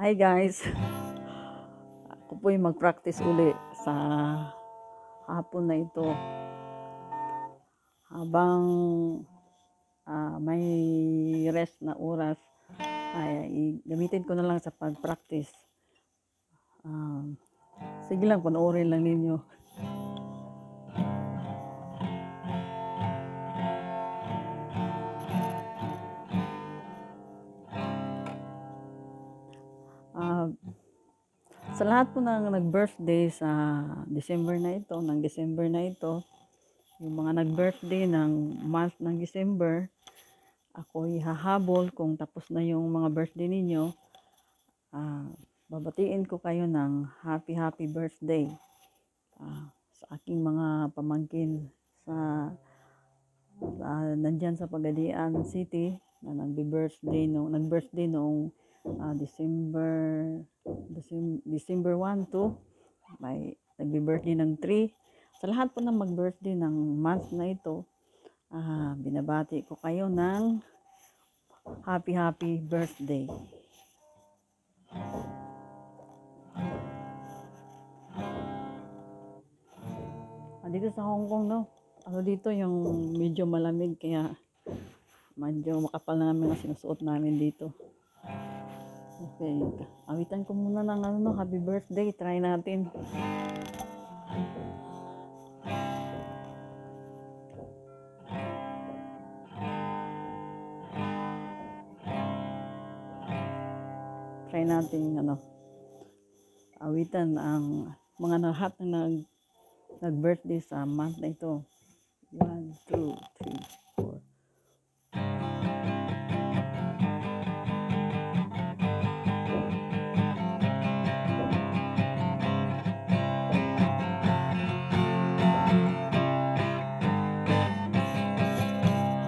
Hi guys! Ako po yung mag-practice uli sa hapon na ito. Habang may rest na oras, ay gamitin ko na lang sa pag-practice. Sige lang, panoorin lang ninyo. Sa lahat po ng nag-birthday sa December na ito, yung mga nag-birthday ng month ng December, ako'y hahabol kung tapos na yung mga birthday ninyo. Babatiin ko kayo ng happy birthday sa aking mga pamangkin sa nandyan sa Pagadian City na nag-birthday noong December 1 to may nag-birthday ng 3. Sa lahat po ng mag-birthday ng month na ito, binabati ko kayo ng happy birthday. Dito sa Hong Kong, no? Dito yung medyo malamig, kaya medyo makapal na namin ang sinusuot namin dito. Okay, awitan ko muna ng happy birthday. Try natin. Try natin awitan ang mga lahat na nag-birthday sa month na ito. 1, 2, 3, 4.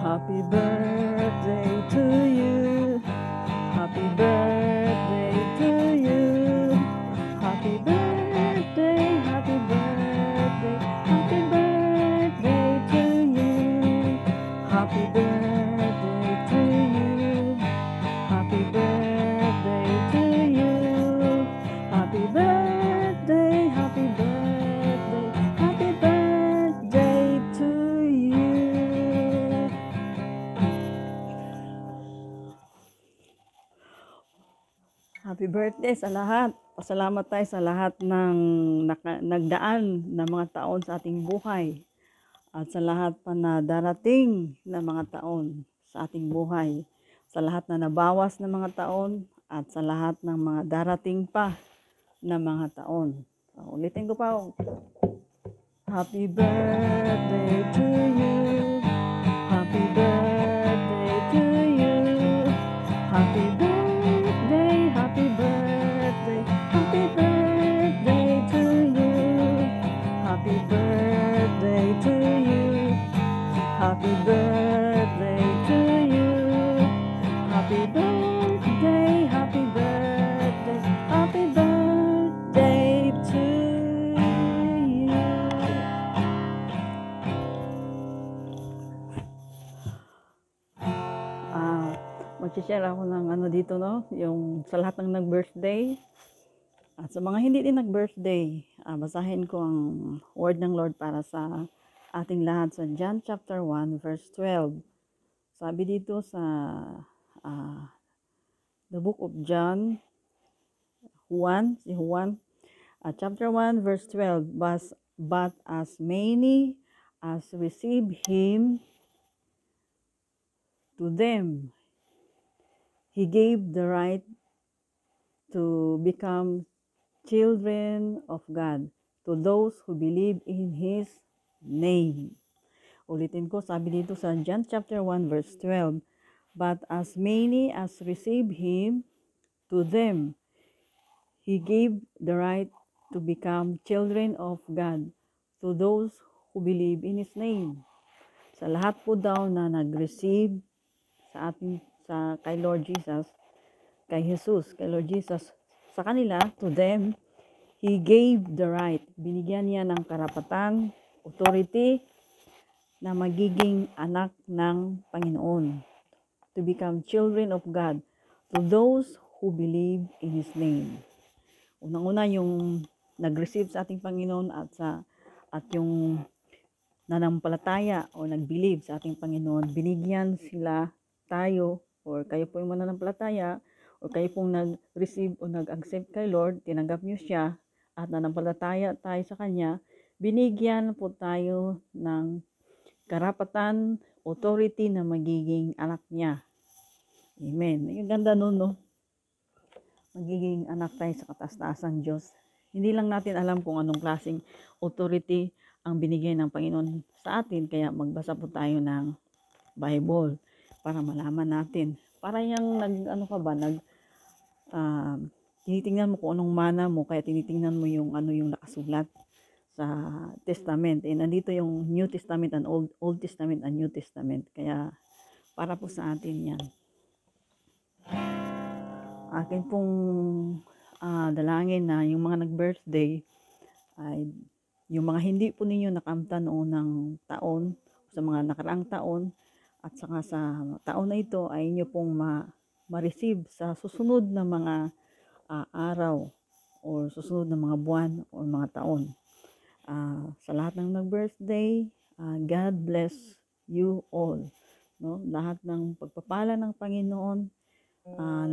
Happy birthday to you. Happy birthday to you. Happy birthday, happy birthday, happy birthday to you. Happy birthday to you. Happy birthday to you. Happy birthday, happy birthday, happy birthday to you. Happy birthday sa lahat. Pasalamat tayo sa lahat ng nagdaan na mga taon sa ating buhay. At sa lahat pa na darating na mga taon sa ating buhay. Sa lahat na nabawas na mga taon at sa lahat ng mga darating pa na mga taon. Ulitin ko pa. Happy birthday to you. Happy birthday to you. Happy birthday, happy birthday, happy birthday to you. Happy birthday to you. Happy birthday to you. Happy birthday, happy birthday, happy birthday to you. Mag-share ako ng dito, no? Yung sa lahat ng nag-birthday. At sa mga hindi din nag-birthday, basahin ko ang word ng Lord para sa ating lahat sa John chapter 1 verse 12. Sabi dito sa the book of John, Juan, chapter 1 verse 12, but as many as receive him, to them he gave the right to become children of God, to those who believe in his name. Ulitin ko, sabi dito sa John chapter 1 verse 12, but as many as receive him, to them he gave the right to become children of God, to those who believe in his name. Sa lahat po daw na nag-receive kay Lord Jesus, kay Lord Jesus, sa kanila, to them, he gave the right. Binigyan niya ng karapatan, authority, na magiging anak ng Panginoon. To become children of God. To those who believe in His name. Unang-una yung nag-receive sa ating Panginoon at yung nanampalataya o nag-believe sa ating Panginoon, binigyan sila tayo or kayo po yung mananampalataya o kayo pong nag-receive o nag-accept kay Lord, tinanggap nyo siya at nanampalataya tayo sa Kanya, binigyan po tayo ng karapatan, authority na magiging anak niya. Amen. Yung ganda nun, no? Magiging anak tayo sa kataas-taasan Diyos. Hindi lang natin alam kung anong klaseng authority ang binigay ng Panginoon sa atin, kaya magbasa po tayo ng Bible para malaman natin. Para yung tinitingnan mo kung anong mana mo, kaya tinitingnan mo yung yung nakasulat sa Testament. Nandito yung New Testament and Old Testament and New Testament. Kaya para po sa atin yan. Akin pong dalangin na yung mga nag-birthday ay yung mga hindi po ninyo nakamta noon ng taon, sa mga nakaraang taon, at saka sa taon na ito ay inyo pong ma-receive sa susunod na mga araw o susunod na mga buwan o mga taon. Sa lahat ng nag-birthday, God bless you all. No? Lahat ng pagpapala ng Panginoon,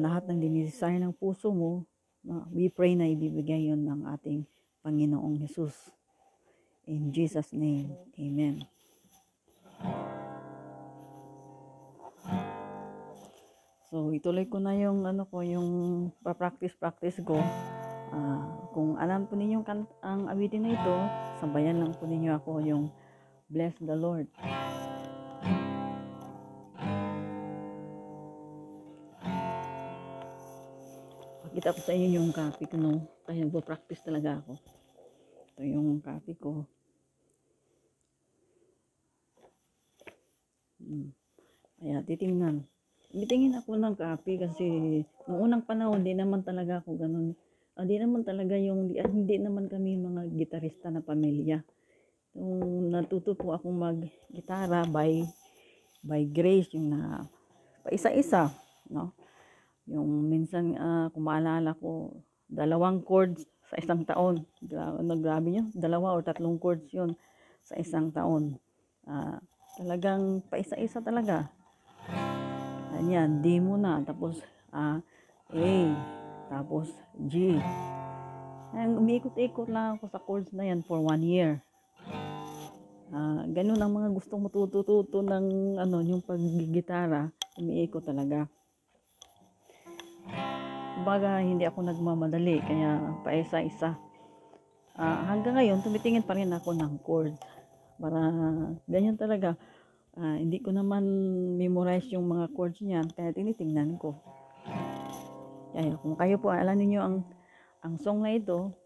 lahat ng dinisay ng puso mo, we pray na ibibigay yon ng ating Panginoong Jesus. In Jesus' name, Amen. So, ituloy ko na yung yung practice ko. Kung alam po ninyo ang awitin na ito, sabayan lang po ninyo ako yung Bless the Lord. Pakita ko sa inyo yung copy ko, no? Kaya nagpo-practice talaga ako. Ito yung copy ko. Kaya titingnan. Titingin ako ng copy kasi noong unang panahon, di naman talaga ako ganun. Di naman talaga hindi naman kami mga gitarista na pamilya. Nung natuto po akong mag-gitara by grace, yung na paisa-isa, no? Yung minsan, kung maalala ko, 2 chords sa isang taon. Grabe yun, 2 o 3 chords yun sa isang taon. Talagang paisa-isa talaga. Ayan, D muna, tapos A, tapos G. Umiikot-ikot lang ako sa chords na yan for 1 year. Ganun ang mga gustong matututo ng yung paggigitara, umiikot talaga. Kumbaga, hindi ako nagmamadali, kaya paisa-isa. Hanggang ngayon, tumitingin pa rin ako ng chord. Para ganyan talaga. Hindi ko naman memorize yung mga chords niyan, kaya tinitingnan ko. Kaya kung kayo po, alam niyo ang song na ito,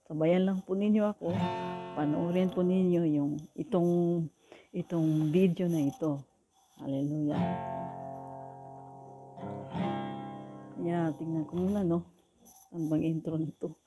sabayan lang po ninyo ako, panoorin po ninyo yung itong video na ito. Hallelujah. Kaya tingnan ko muna, no? Ang bang intro nito.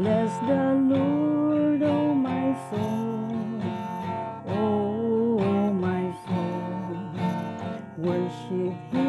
Bless the Lord, oh my soul, oh my soul, worship Him.